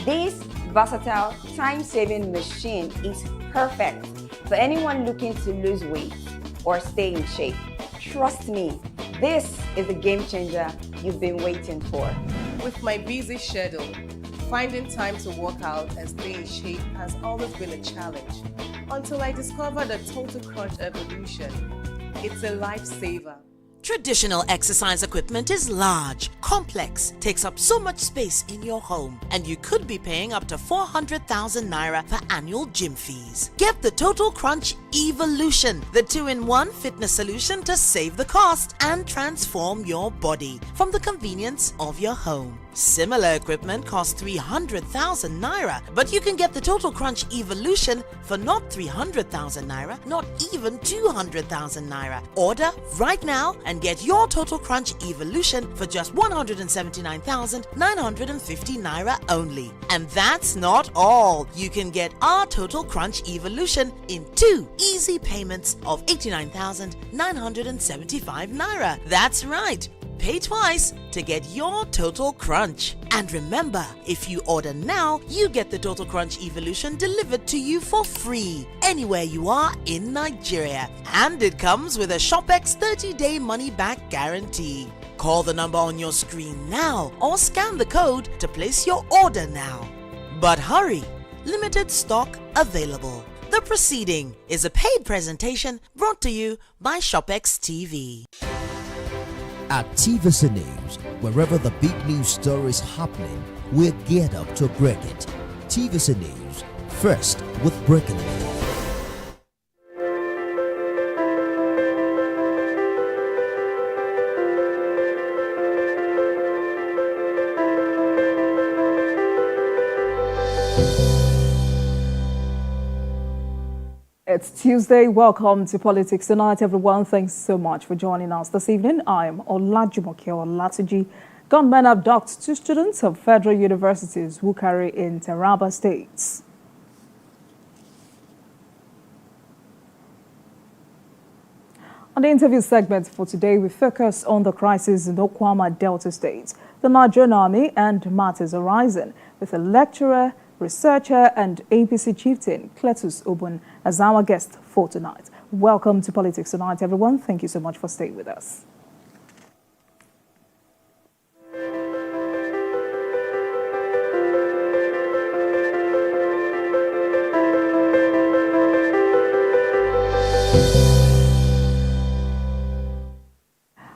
This versatile time-saving machine is perfect for anyone looking to lose weight or stay in shape. Trust me, this is the game changer you've been waiting for. With my busy schedule, finding time to work out and stay in shape has always been a challenge until I discovered the Total Crunch Evolution. It's a lifesaver. Traditional exercise equipment is large, complex, takes up so much space in your home, and you could be paying up to 400,000 naira for annual gym fees. Get the Total Crunch Evolution, the 2-in-1 fitness solution to save the cost and transform your body from the convenience of your home. Similar equipment costs 300,000 naira, but you can get the Total Crunch Evolution for not 300,000 naira, not even 200,000 naira. Order right now and get your Total Crunch Evolution for just 179,950 naira only. And that's not all. You can get our Total Crunch Evolution in 2 easy payments of 89,975 naira. That's right. Pay twice to get your Total Crunch. And remember, if you order now, you get the Total Crunch Evolution delivered to you for free anywhere you are in Nigeria. And it comes with a ShopX 30-day money-back guarantee. Call the number on your screen now or scan the code to place your order now. But hurry, limited stock available. The proceeding is a paid presentation brought to you by ShopX TV. At TVC News, wherever the big news story is happening, we're geared up to break it. TVC News, first with breaking news. It's Tuesday. Welcome to Politics Tonight, everyone. Thanks so much for joining us this evening. I am Olajumoke Olatuji. Gunmen abduct 2 students of federal universities who carry in Taraba states. On the interview segment for today, we focus on the crisis in Okwama Delta State, the Nigerian Army, and matters arising with a lecturer, researcher and APC chieftain Cletus Obun as our guest for tonight. Welcome to Politics Tonight, everyone. Thank you so much for staying with us.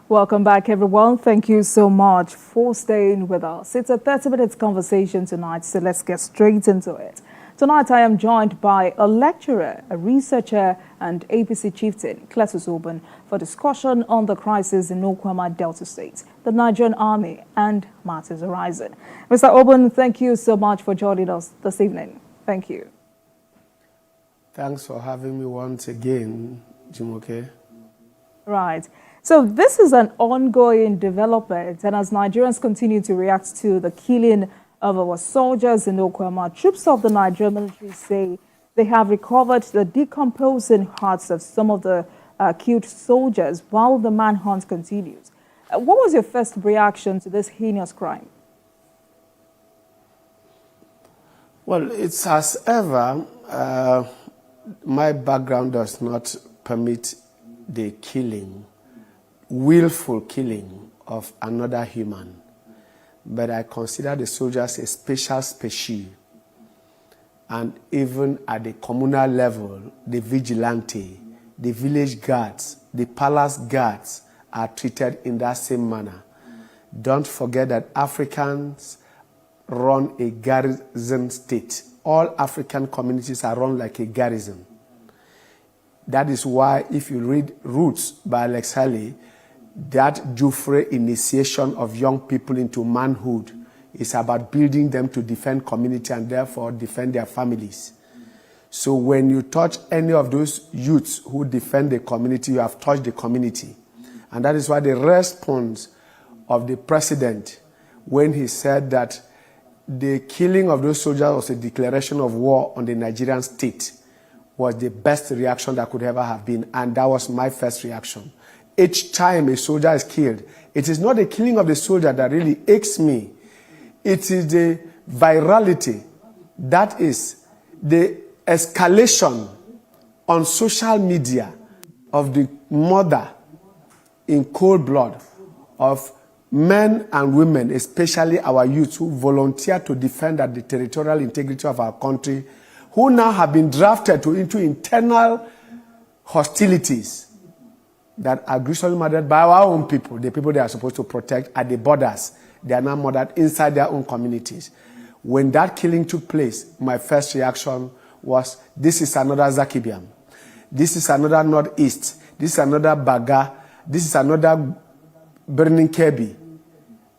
Welcome back, everyone. Thank you so much for staying with us. It's a 30-minute conversation tonight, so let's get straight into it. Tonight, I am joined by a lecturer, a researcher, and APC chieftain, Cletus Obun, for discussion on the crisis in Okwama Delta State, the Nigerian Army, and matters arising. Mr. Obun, thank you so much for joining us this evening. Thank you. Thanks for having me once again, Jumoke. Right. So this is an ongoing development, and as Nigerians continue to react to the killing of our soldiers in Okwama, troops of the Nigerian military say they have recovered the decomposing hearts of some of the killed soldiers while the manhunt continues. What was your first reaction to this heinous crime? Well, it's as ever, my background does not permit the killing, willful killing of another human. But I consider the soldiers a special species. And even at the communal level, the vigilante, the village guards, the palace guards are treated in that same manner. Don't forget that Africans run a garrison state. All African communities are run like a garrison. That is why if you read Roots by Alex Haley, that Jufre initiation of young people into manhood is about building them to defend community and therefore defend their families. So when you touch any of those youths who defend the community, you have touched the community. And that is why the response of the president when he said that the killing of those soldiers was a declaration of war on the Nigerian state was the best reaction that could ever have been. And that was my first reaction. Each time a soldier is killed, it is not the killing of the soldier that really aches me. It is the virality, that is the escalation on social media of the murder in cold blood of men and women, especially our youth who volunteer to defend the territorial integrity of our country, who now have been drafted into internal hostilities that are gruesomely murdered by our own people, the people they are supposed to protect at the borders. They are now murdered inside their own communities. When that killing took place, my first reaction was, this is another Zakibiam. This is another Northeast. This is another Baga. This is another Burning Kebi.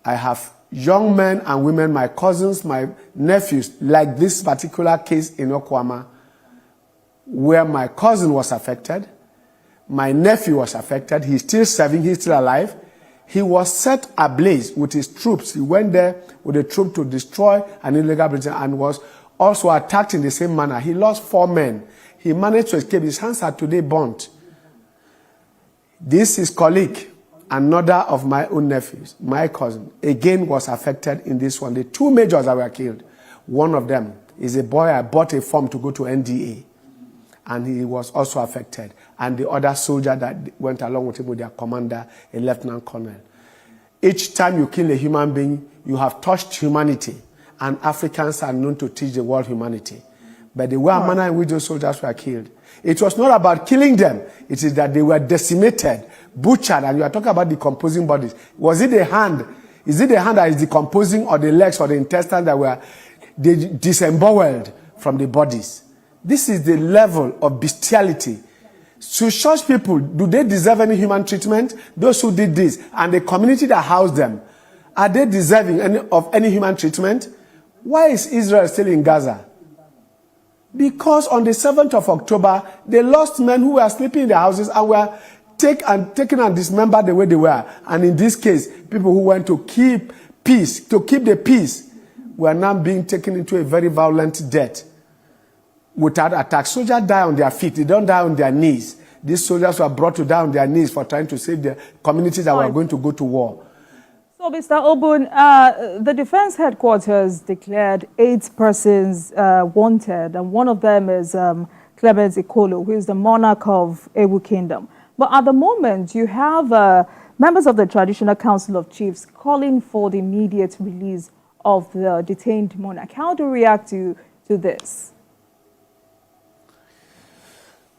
I have young men and women, my cousins, my nephews, like this particular case in Okwama, where my cousin was affected. My nephew was affected. He's still serving. He's still alive. He was set ablaze with his troops. He went there with a troop to destroy an illegal building and was also attacked in the same manner. He lost 4 men. He managed to escape. His hands are today burnt. This is colleague, another of my own nephews, my cousin, again was affected in this one. The 2 majors that were killed, one of them is a boy I bought a form to go to NDA, and he was also affected. And the other soldier that went along with him with their commander, a lieutenant colonel. Each time you kill a human being, you have touched humanity, and Africans are known to teach the world humanity. But the way and manner in which those soldiers were killed, it was not about killing them. It is that they were decimated, butchered, and you are talking about decomposing bodies. Was it the hand? Is it the hand that is decomposing, or the legs or the intestines that were disemboweled from the bodies? This is the level of bestiality. So such people, do they deserve any human treatment? Those who did this, and the community that housed them, are they deserving of any human treatment? Why is Israel still in Gaza? Because on the 7th of October, they lost men who were sleeping in their houses and were taken and dismembered the way they were. And in this case, people who went to keep peace, to keep the peace, were now being taken into a very violent death without attack. Soldiers die on their feet. They don't die on their knees. These soldiers were brought to die on their knees for trying to save the communities that were going to go to war. So, Mr. Obun, the Defense Headquarters declared 8 persons wanted, and one of them is Clement Ikolo, who is the monarch of Ewu Kingdom. But at the moment, you have members of the Traditional Council of Chiefs calling for the immediate release of the detained monarch. How do you react to this?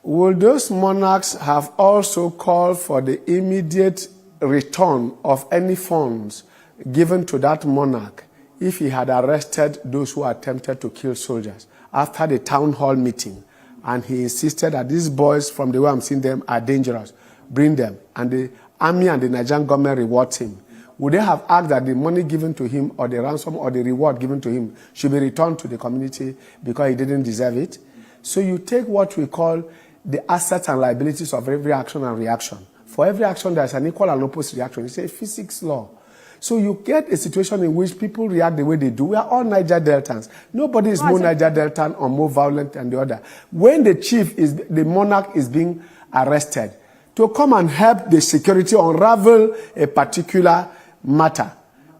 Will those monarchs have also called for the immediate return of any funds given to that monarch if he had arrested those who attempted to kill soldiers after the town hall meeting, and he insisted that these boys, from the way I'm seeing them, are dangerous, bring them, and the army and the Nigerian government rewards him? Would they have asked that the money given to him, or the ransom, or the reward given to him should be returned to the community because he didn't deserve it? So you take what we call the assets and liabilities of every action and reaction. For every action, there's an equal and opposite reaction. It's a physics law. So you get a situation in which people react the way they do. We are all Niger Deltans. Nobody is more Niger Deltan or more violent than the other. When the monarch is being arrested, to come and help the security unravel a particular matter.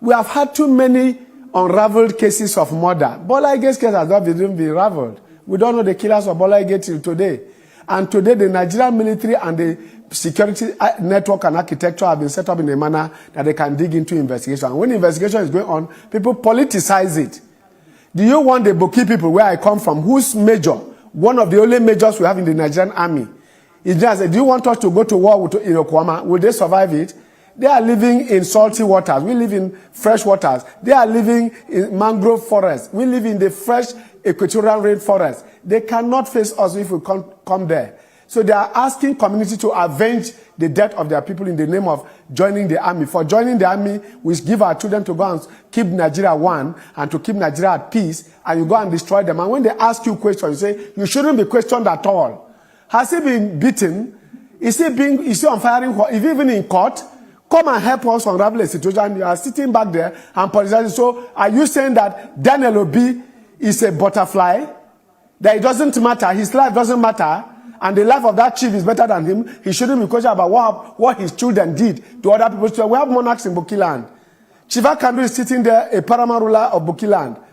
We have had too many unraveled cases of murder. Bola Ige's case has not been unraveled. We don't know the killers of Bola Ige till today. And today, the Nigerian military and the security network and architecture have been set up in a manner that they can dig into investigation. And when investigation is going on, people politicize it. Do you want the Boki people where I come from, whose major, one of the only majors we have in the Nigerian army, is just, do you want us to go to war with Irokwama? Will they survive it? They are living in salty waters. We live in fresh waters. They are living in mangrove forests. We live in the fresh equatorial rainforest. They cannot face us if we come there. So they are asking community to avenge the death of their people in the name of joining the army. For joining the army, we give our children to go and keep Nigeria one and to keep Nigeria at peace, and you go and destroy them. And when they ask you questions, you say, you shouldn't be questioned at all. Has he been beaten? Is he on firing? Is he even in court? Come and help us unravel a situation. You are sitting back there and politicizing. So are you saying that Daniel Obi is a butterfly? That it doesn't matter, his life doesn't matter, and the life of that chief is better than him? He shouldn't be questioned about what his children did to other people. So we have monarchs in Bokiland. Chief Akandu is sitting there, a paramount ruler of Bokiland.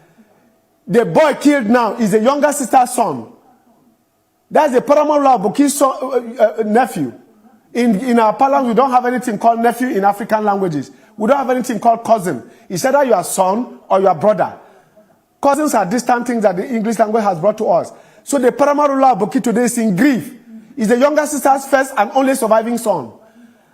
The boy killed now is a younger sister's son. That's the paramount law of Buki's nephew. In our parlance, we don't have anything called nephew in African languages. We don't have anything called cousin. It's either your son or your brother. Cousins are distant things that the English language has brought to us. So the paramount law of Buki today is in grief. Is the younger sister's first and only surviving son.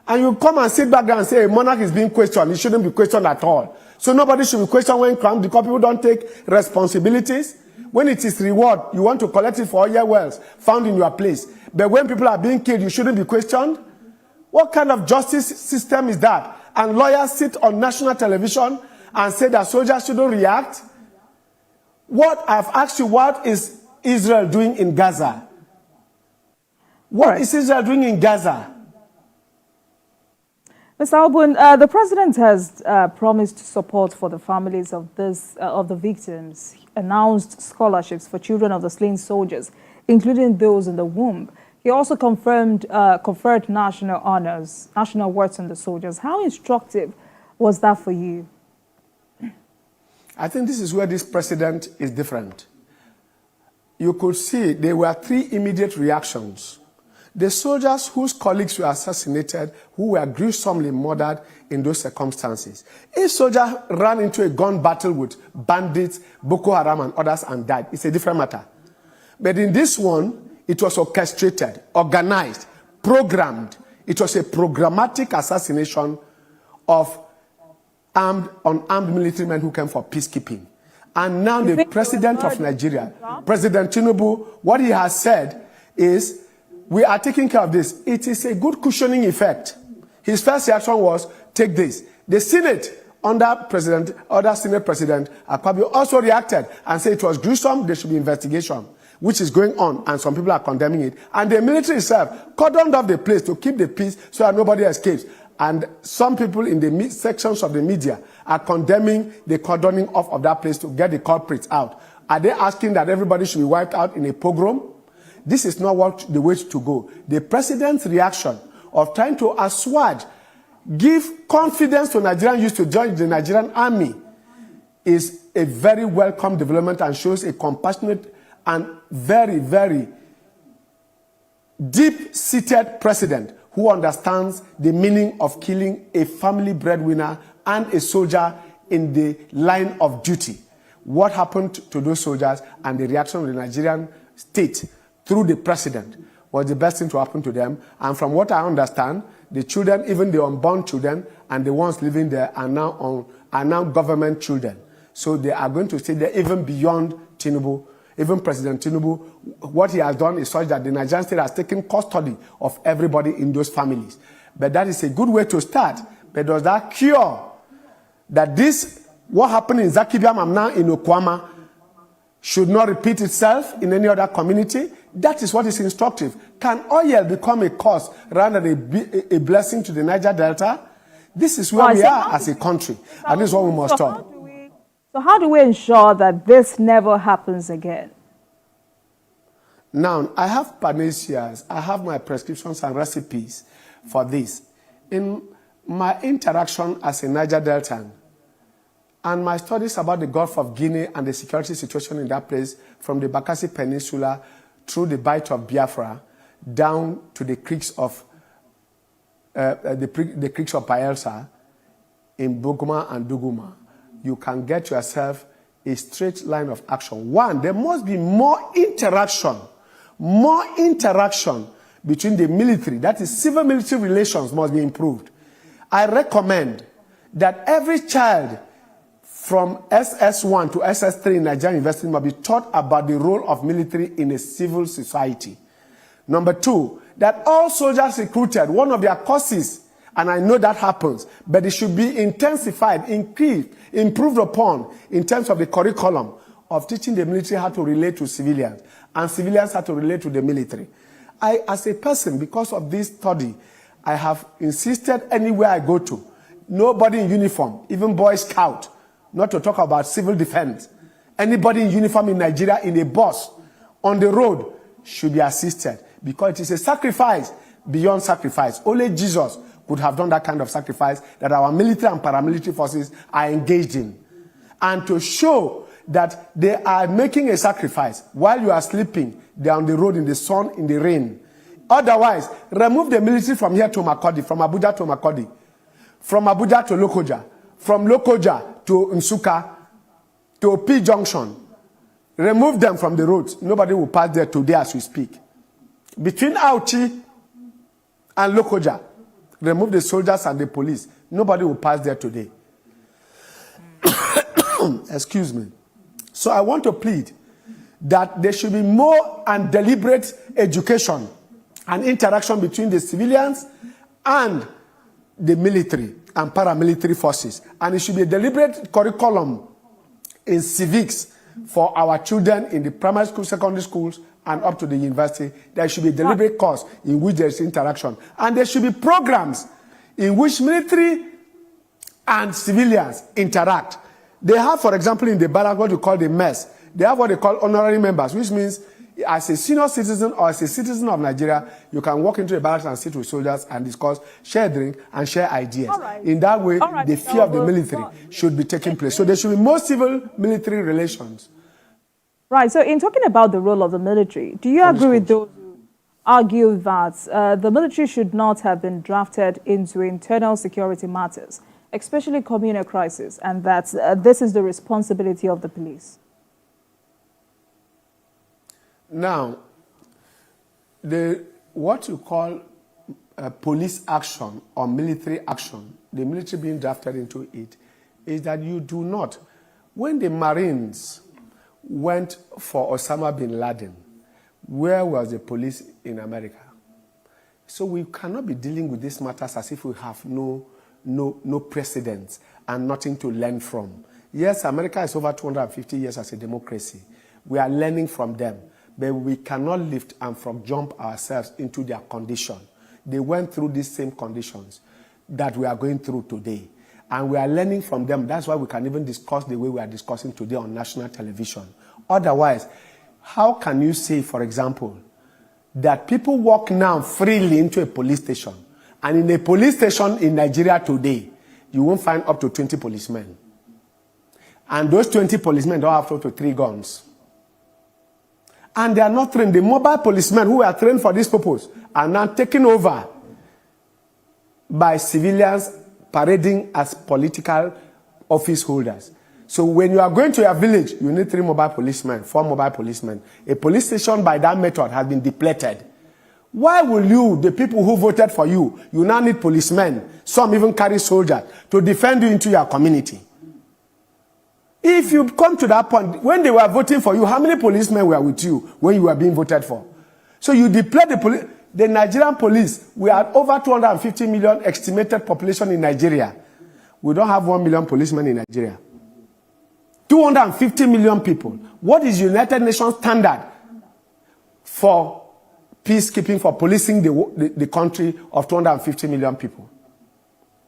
And you come and sit back there and say a monarch is being questioned. It shouldn't be questioned at all. So nobody should be questioned when crime because people don't take responsibilities. When it is reward, you want to collect it for all your wealth found in your place. But when people are being killed, you shouldn't be questioned. What kind of justice system is that? And lawyers sit on national television and say that soldiers shouldn't react. What I've asked you, what is Israel doing in Gaza? What is Israel doing in Gaza? Mr. Albun, the president has promised support for the families of the victims, announced scholarships for children of the slain soldiers, including those in the womb. He also conferred national honors, national awards on the soldiers. How instructive was that for you? I think this is where this president is different. You could see there were three immediate reactions. The soldiers whose colleagues were assassinated, who were gruesomely murdered in those circumstances. A soldier ran into a gun battle with bandits, Boko Haram and others and died. It's a different matter. But in this one, it was orchestrated, organized, programmed. It was a programmatic assassination of unarmed military men who came for peacekeeping. And now the president of Nigeria, President Tinubu, what he has said is, we are taking care of this. It is a good cushioning effect. His first reaction was, take this. The Senate, under Senate President Akpabio, also reacted and said it was gruesome, there should be investigation, which is going on, and some people are condemning it. And the military itself cordoned off the place to keep the peace so that nobody escapes. And some people in the sections of the media are condemning the cordoning off of that place to get the culprits out. Are they asking that everybody should be wiped out in a pogrom? This is not the way to go. The president's reaction of trying to assuage, give confidence to Nigerian youth to join the Nigerian army is a very welcome development and shows a compassionate and very, very deep-seated president who understands the meaning of killing a family breadwinner and a soldier in the line of duty. What happened to those soldiers and the reaction of the Nigerian state through the president was the best thing to happen to them. And from what I understand, the children, even the unborn children and the ones living there are now government children. So they are going to stay there even beyond Tinubu. Even President Tinubu, what he has done is such that the Nigerian state has taken custody of everybody in those families. But that is a good way to start. But does that cure that this, what happened in Zakibiam and now in Okwama, should not repeat itself in any other community? That is what is instructive. Can oil become a cause rather than a blessing to the Niger Delta? This is where we are as a country, and this is what we must stop. So how do we ensure that this never happens again? Now, I have panaceas, I have my prescriptions and recipes for this. In my interaction as a Niger Deltan, and my studies about the Gulf of Guinea and the security situation in that place, from the Bakassi Peninsula through the Bight of Biafra, down to the creeks of the creeks of Bayelsa, in Bogoma and Duguma, you can get yourself a straight line of action. One, there must be more interaction between the military, that is civil-military relations must be improved. I recommend that every child from SS1 to SS3 in Nigerian university must be taught about the role of military in a civil society. Number two, that all soldiers recruited, one of their courses, and I know that happens, but it should be intensified, increased, improved upon in terms of the curriculum of teaching the military how to relate to civilians, and civilians how to relate to the military. I, as a person, because of this study, I have insisted anywhere I go to, nobody in uniform, even Boy Scout, not to talk about civil defense, anybody in uniform in Nigeria in a bus, on the road, should be assisted, because it is a sacrifice beyond sacrifice. Only Jesus could have done that kind of sacrifice that our military and paramilitary forces are engaged in. And to show that they are making a sacrifice while you are sleeping down the road in the sun, in the rain. Otherwise, remove the military from here to Makurdi, from Abuja to Makurdi, from Abuja to Lokoja, from Lokoja to Nsuka, to P Junction. Remove them from the roads. Nobody will pass there today as we speak. Between Auchi and Lokoja, remove the soldiers and the police. Nobody will pass there today. Excuse me. So I want to plead that there should be more and deliberate education and interaction between the civilians and the military and paramilitary forces. And it should be a deliberate curriculum in civics for our children in the primary school, secondary schools, and up to the university. There should be a deliberate course in which there is interaction. And there should be programs in which military and civilians interact. They have, for example, in the barrack, what you call the mess. They have what they call honorary members, which means as a senior citizen or as a citizen of Nigeria, you can walk into a barracks and sit with soldiers and discuss, share drink, and share ideas. Right. In that way, the fear of the military should be taking place. So there should be more civil-military relations. Right. So in talking about the role of the military, do you agree with those who argue that the military should not have been drafted into internal security matters, especially communal crisis, and that this is the responsibility of the police? Now, what you call police action or military action, the military being drafted into it, is that you do not. When the Marines went for Osama bin Laden, where was the police in America? So we cannot be dealing with these matters as if we have no precedents and nothing to learn from. Yes, America is over 250 years as a democracy. We are learning from them. But we cannot lift and jump ourselves into their condition. They went through these same conditions that we are going through today. And we are learning from them. That's why we can even discuss the way we are discussing today on national television. Otherwise, how can you say, for example, that people walk now freely into a police station, and in a police station in Nigeria today, you won't find up to 20 policemen. And those 20 policemen don't have up to 3 guns. And they are not trained. The mobile policemen who are trained for this purpose are now taken over by civilians parading as political office holders. So when you are going to your village, you need 3 mobile policemen, 4 mobile policemen. A police station by that method has been depleted. Why will you, the people who voted for you, you now need policemen, some even carry soldiers, to defend you into your community? If you come to that point, when they were voting for you, how many policemen were with you when you were being voted for? So you deplete the police. The Nigerian police, we are over 250 million estimated population in Nigeria. We don't have 1 million policemen in Nigeria. 250 million people. What is United Nations standard for peacekeeping, for policing the country of 250 million people?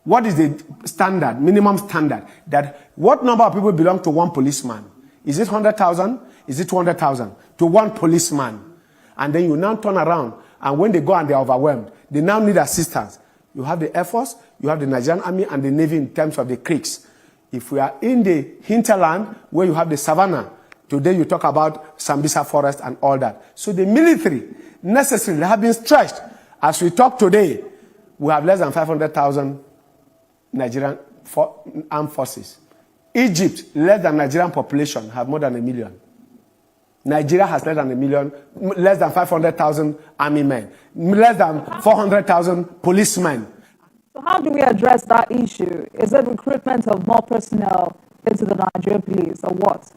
What is the standard, minimum standard? That what number of people belong to one policeman? Is it 100,000? Is it 200,000? To one policeman. And then you now turn around, and when they go and they are overwhelmed, they now need assistance. You have the Air Force, you have the Nigerian Army and the Navy in terms of the creeks. If we are in the hinterland, where you have the savannah, today you talk about Sambisa Forest and all that. So the military necessarily have been stretched. As we talk today, we have less than 500,000 Nigerian armed forces. Egypt, less than Nigerian population, have more than 1 million. Nigeria has less than 1 million, less than 500,000 army men, less than 400,000 policemen. So how do we address that issue? Is it recruitment of more personnel into the Nigerian police, or what?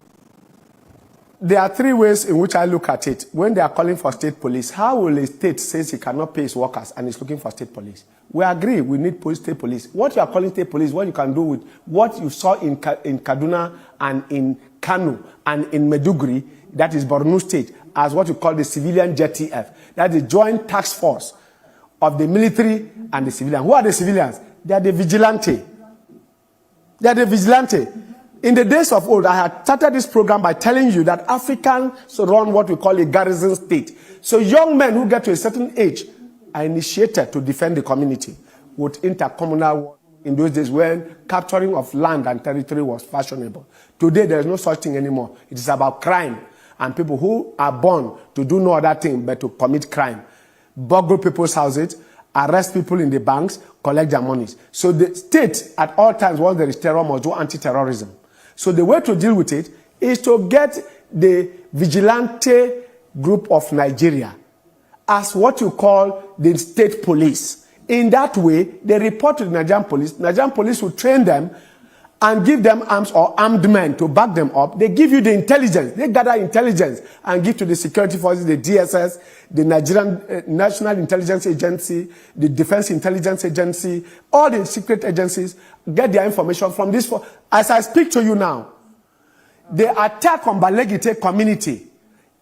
There are 3 ways in which I look at it. When they are calling for state police, how will a state say he cannot pay his workers and is looking for state police? We agree we need state police. What you are calling state police, what you can do with what you saw in Kaduna and in Kano and in Maiduguri, that is Borno State, as what you call the civilian JTF. That is the joint task force of the military and the civilian. Who are the civilians? They are the vigilante. They are the vigilante. In the days of old, I had started this program by telling you that Africans run what we call a garrison state. So young men who get to a certain age are initiated to defend the community with intercommunal war. in those days when capturing of land and territory was fashionable. Today, there is no such thing anymore. It is about crime and people who are born to do no other thing but to commit crime. Burgle people's houses, arrest people in the banks, collect their monies. So the state at all times, once there is terror, must do anti-terrorism. So the way to deal with it is to get the vigilante group of Nigeria as what you call the state police. In that way, they report to the Nigerian police. Nigerian police will train them and give them arms or armed men to back them up. They give you the intelligence. They gather intelligence and give to the security forces, the DSS, the Nigerian National Intelligence Agency, the Defense Intelligence Agency, all the secret agencies get their information from this. As I speak to you now, the attack on Balegite community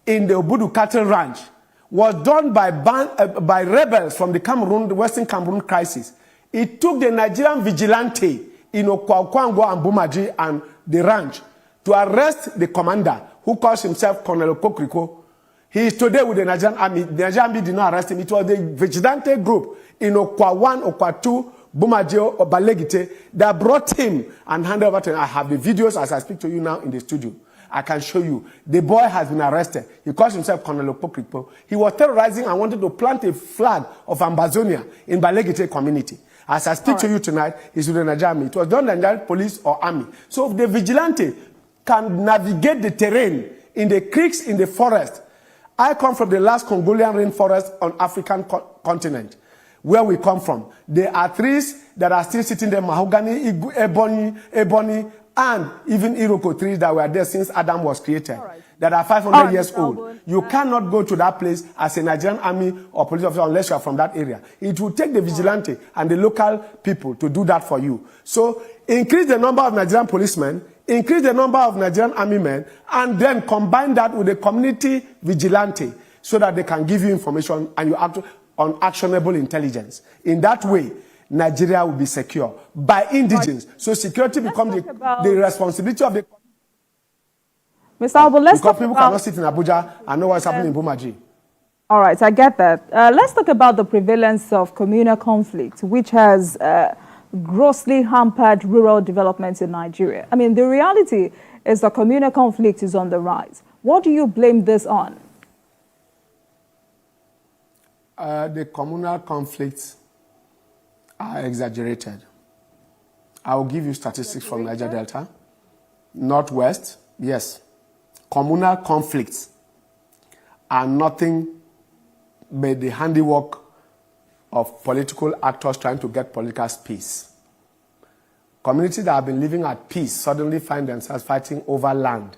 in the Obudu cattle ranch was done by rebels from the Western Cameroon crisis. It took the Nigerian vigilante in Okwakwango and Bumaji and the ranch to arrest the commander who calls himself Colonel Okokriko. He is today with the Nigerian army. The Nigerian army did not arrest him. It was the vigilante group in Okwa 1, Okwa 2, Bumaji or Balegite that brought him and handed over to him. I have the videos as I speak to you now in the studio. I can show you. The boy has been arrested. He calls himself Colonel Okokriko. He was terrorizing and wanted to plant a flag of Ambazonia in Balegite community. As I speak to you tonight, he's with the Nigerian army. It was done by the Nigerian police or army. So if the vigilante can navigate the terrain in the creeks, in the forest. I come from the last Congolian rainforest on African continent, where we come from. There are trees that are still sitting there, mahogany, ebony, and even Iroko trees that were there since Adam was created, that are 500 years old. You cannot go to that place as a Nigerian army or police officer unless you are from that area. It will take the vigilante and the local people to do that for you. So increase the number of Nigerian policemen, increase the number of Nigerian army men, and then combine that with the community vigilante so that they can give you information and you act on actionable intelligence. In that way, Nigeria will be secure by indigents. So security becomes the responsibility of the Mr. Albo, let's because people cannot sit in Abuja and know what's happening in Bumaji. All right, I get that. Let's talk about the prevalence of communal conflict, which has grossly hampered rural development in Nigeria. I mean, the reality is that communal conflict is on the rise. What do you blame this on? The communal conflicts are exaggerated. I will give you statistics from Niger Delta. Northwest, yes. Communal conflicts are nothing but the handiwork of political actors trying to get political peace. Communities that have been living at peace suddenly find themselves fighting over land.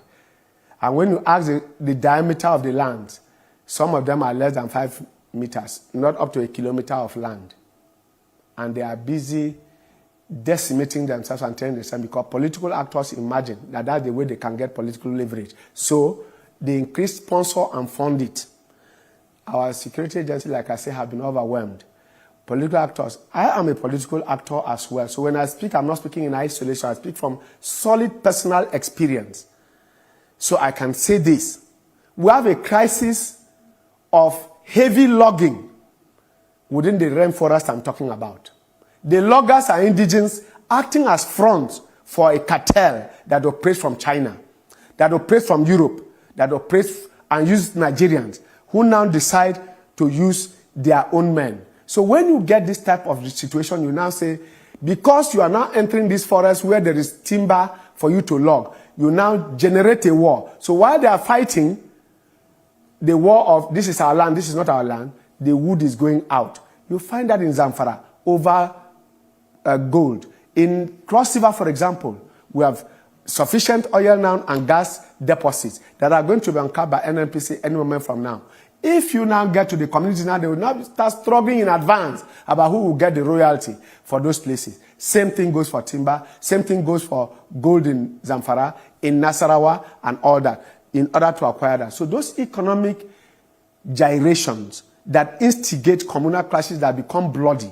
And when you ask the diameter of the land, some of them are less than 5 meters, not up to a kilometer of land. And they are busy decimating themselves and telling themselves because political actors imagine that that's the way they can get political leverage. So they increase, sponsor, and fund it. Our security agencies, like I say, have been overwhelmed. Political actors. I am a political actor as well. So when I speak, I'm not speaking in isolation. I speak from solid personal experience. So I can say this. We have a crisis of heavy logging within the rainforest I'm talking about. The loggers are indigents acting as fronts for a cartel that operates from China, that operates from Europe, that operates and uses Nigerians, who now decide to use their own men. So when you get this type of situation, you now say, because you are now entering this forest where there is timber for you to log, you now generate a war. So while they are fighting the war of this is our land, this is not our land, the wood is going out. You find that in Zamfara over gold. In Cross River, for example, we have sufficient oil now and gas deposits that are going to be uncovered by NNPC any moment from now. If you now get to the community now, they will now start struggling in advance about who will get the royalty for those places. Same thing goes for timber. Same thing goes for gold in Zamfara, in Nasarawa, and all that, in order to acquire that. So those economic gyrations that instigate communal clashes that become bloody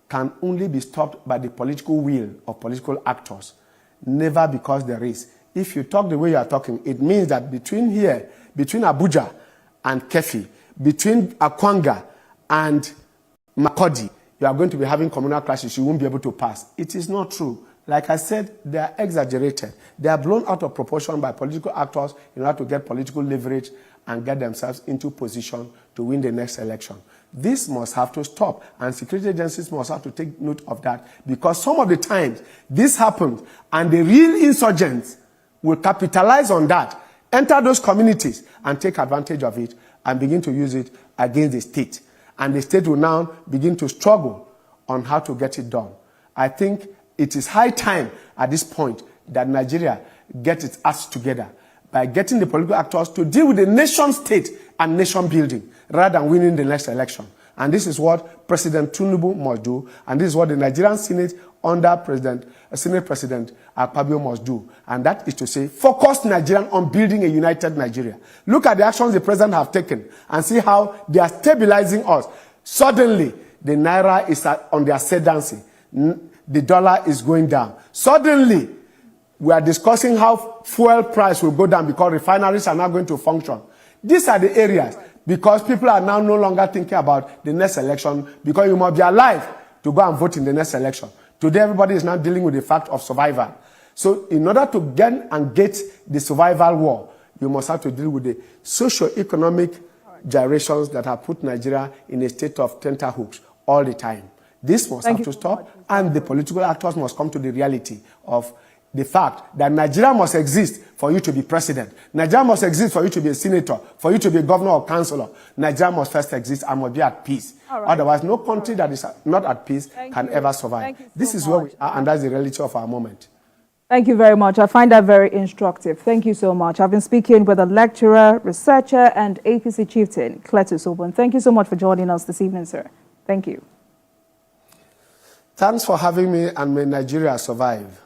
can only be stopped by the political will of political actors, never because there is. If you talk the way you are talking, it means that between here, between Abuja and Kefi, between Akwanga and Makodi, you are going to be having communal clashes, you won't be able to pass. It is not true. Like I said, they are exaggerated. They are blown out of proportion by political actors in order to get political leverage and get themselves into position to win the next election. This must have to stop, and security agencies must have to take note of that, because some of the times this happens and the real insurgents will capitalize on that, enter those communities and take advantage of it and begin to use it against the state. And the state will now begin to struggle on how to get it done. I think it is high time at this point that Nigeria get its acts together by getting the political actors to deal with the nation state and nation building rather than winning the next election. And this is what President Tinubu must do, and this is what the Nigerian Senate under Senate President Akpabio must do. And that is to say, focus Nigerian on building a united Nigeria. Look at the actions the president have taken and see how they are stabilizing us. Suddenly, the naira is on the ascendancy. The dollar is going down. Suddenly, we are discussing how fuel price will go down because refineries are now going to function. These are the areas, because people are now no longer thinking about the next election, because you must be alive to go and vote in the next election. Today, everybody is now dealing with the fact of survival. So in order to get the survival war, you must have to deal with the socio-economic gyrations that have put Nigeria in a state of tenterhooks all the time. This must have to stop, and the political actors must come to the reality of the fact that Nigeria must exist for you to be president. Nigeria must exist for you to be a senator, for you to be a governor or councillor. Nigeria must first exist and must be at peace. Otherwise, no country that is not at peace can ever survive. This is where we are, and that's the reality of our moment. Thank you very much. I find that very instructive. Thank you so much. I've been speaking with a lecturer, researcher, and APC chieftain, Cletus Obon. Thank you so much for joining us this evening, sir. Thank you. Thanks for having me, and may Nigeria survive.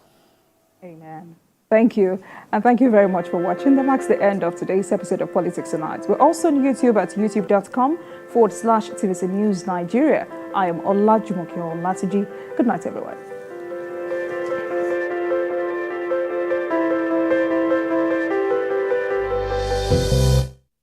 Amen. Thank you. And thank you very much for watching. That marks the end of today's episode of Politics Tonight. We're also on YouTube at youtube.com/TVC News Nigeria. I am Olajumoke Olatiji. Good night, everyone.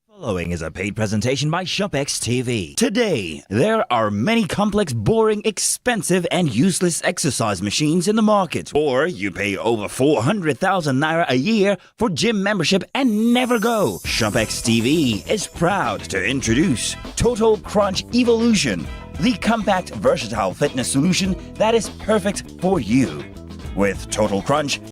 Following is a paid presentation by ShopX TV. Today, there are many complex, boring, expensive, and useless exercise machines in the market. Or you pay over 400,000 naira a year for gym membership and never go. ShopX TV is proud to introduce Total Crunch Evolution, the compact, versatile fitness solution that is perfect for you. With Total Crunch,